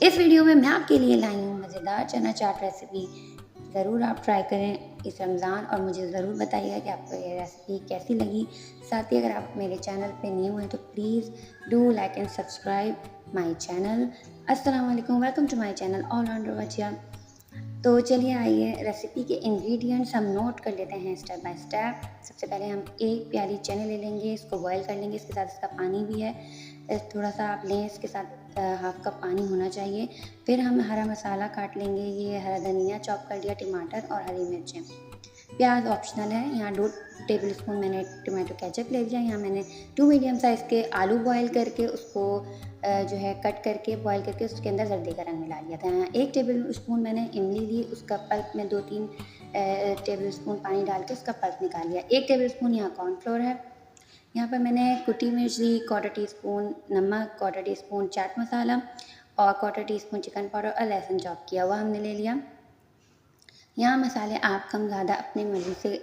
इस वीडियो में मैं आपके लिए लाई हूँ मज़ेदार चना चाट रेसिपी। ज़रूर आप ट्राई करें इस रमज़ान और मुझे ज़रूर बताइएगा कि आपको ये रेसिपी कैसी लगी। साथ ही अगर आप मेरे चैनल पे न्यू हैं तो please do like and subscribe my channel. अस्सलाम वालेकुम, welcome to my channel all rounder बच्चिया। तो चलिए आइए रेसिपी के इंग्रेडिएंट्स हम नोट कर लेते हैं स्टेप बाय स्टेप। सबसे पहले हम एक प्याली चने ले लेंगे, इसको बॉईल कर लेंगे। इसके साथ इसका पानी भी है, थोड़ा सा आप लें, इसके साथ हाफ कप पानी होना चाहिए। फिर हम हरा मसाला काट लेंगे, ये हरा धनिया चॉप कर लिया, टमाटर और हरी मिर्चें। प्याज ऑप्शनल है। यहाँ 2 टेबल स्पून मैंने टोमेटो केचप ले लिया। यहाँ मैंने 2 मीडियम साइज़ के आलू बॉईल करके उसको जो है कट करके बॉईल करके उसके अंदर जर्दे का रंग मिला लिया था। यहाँ 1 टेबल स्पून मैंने इमली ली, उसका पल्प में 2-3 टेबल स्पून पानी डाल के उसका पल्प निकाल लिया। 1 टेबल स्पून यहाँ कॉर्नफ्लोर है। यहाँ पर मैंने कुटी मिर्च ली, 1/4 टीस्पून नमक, 1/4 टीस्पून चाट मसाला और 1/4 टीस्पून चिकन पाउडर और लहसुन चॉप किया हुआ हमने ले लिया। यहाँ मसाले आप कम ज़्यादा अपनी मर्ज़ी से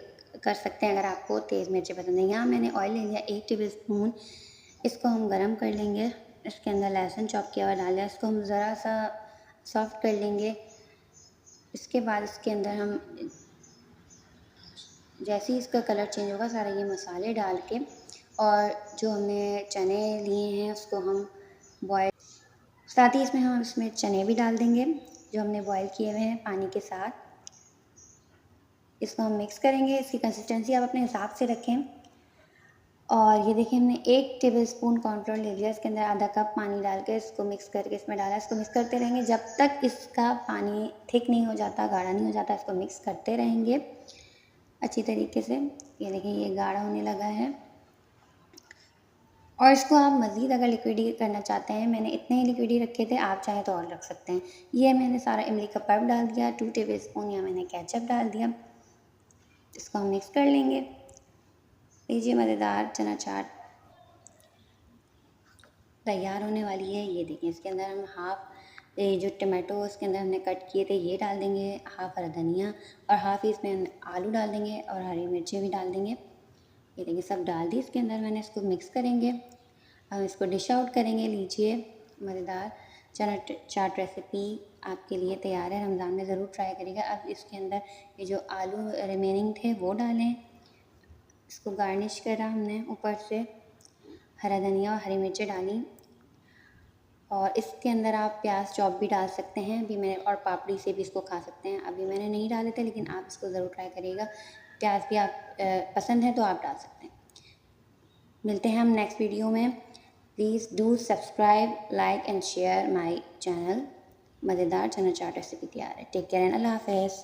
कर सकते हैं अगर आपको तेज़ मिर्ची पसंद है। यहाँ मैंने ऑयल ले लिया 1 टेबल स्पून, इसको हम गरम कर लेंगे। इसके अंदर लहसुन चॉप किया हुआ डाल दिया, इसको हम ज़रा सा सॉफ्ट कर लेंगे। इसके बाद इसके अंदर हम जैसे ही इसका कलर चेंज होगा सारे ये मसाले डाल के और जो हमने चने लिए हैं उसको हम बॉयल, साथ ही इसमें चने भी डाल देंगे जो हमने बॉयल किए हुए हैं पानी के साथ। इसको हम मिक्स करेंगे। इसकी कंसिस्टेंसी आप अपने हिसाब से रखें। और ये देखिए हमने 1 टेबल स्पून कॉर्नफ्लोर ले लिया, इसके अंदर आधा कप पानी डाल के इसको मिक्स करके इसमें डाला। इसको मिक्स करते रहेंगे जब तक इसका पानी थिक नहीं हो जाता, गाढ़ा नहीं हो जाता। इसको मिक्स करते रहेंगे अच्छी तरीके से। ये देखिए ये गाढ़ा होने लगा है और इसको आप मज़ीद अगर लिक्विडी करना चाहते हैं, मैंने इतने ही लिक्विडी रखे थे, आप चाहें तो और रख सकते हैं। ये मैंने सारा इमली का पल्प डाल दिया, 2 टेबल स्पून यहाँ मैंने केचप डाल दिया। इसको हम मिक्स कर लेंगे। लीजिए मज़ेदार चना चाट तैयार होने वाली है। ये देखिए इसके अंदर हम हाफ ये जो टमाटो इसके अंदर हमने कट किए थे ये डाल देंगे, हाफ हरा धनिया और हाफ ही इसमें हम आलू डाल देंगे और हरी मिर्चें भी डाल देंगे। ये देखिए सब डाल दी इसके अंदर मैंने। इसको मिक्स करेंगे, हम इसको डिश आउट करेंगे। लीजिए मज़ेदार चना चाट रेसिपी आपके लिए तैयार है। रमज़ान में ज़रूर ट्राई करिएगा। अब इसके अंदर ये जो आलू रिमेनिंग थे वो डालें। इसको गार्निश करा हमने, ऊपर से हरा धनिया और हरी मिर्चें डाली और इसके अंदर आप प्याज चॉप भी डाल सकते हैं। अभी मैंने और पापड़ी से भी इसको खा सकते हैं। अभी मैंने नहीं डाले थे लेकिन आप इसको ज़रूर ट्राई करिएगा। प्याज भी आप पसंद है तो आप डाल सकते हैं। मिलते हैं हम नेक्स्ट वीडियो में। Please do subscribe, like and share my channel. मज़ेदार चना चाट रेसिपी तैयार है। टेक केयर एंड अल्लाह हाफ़िज़।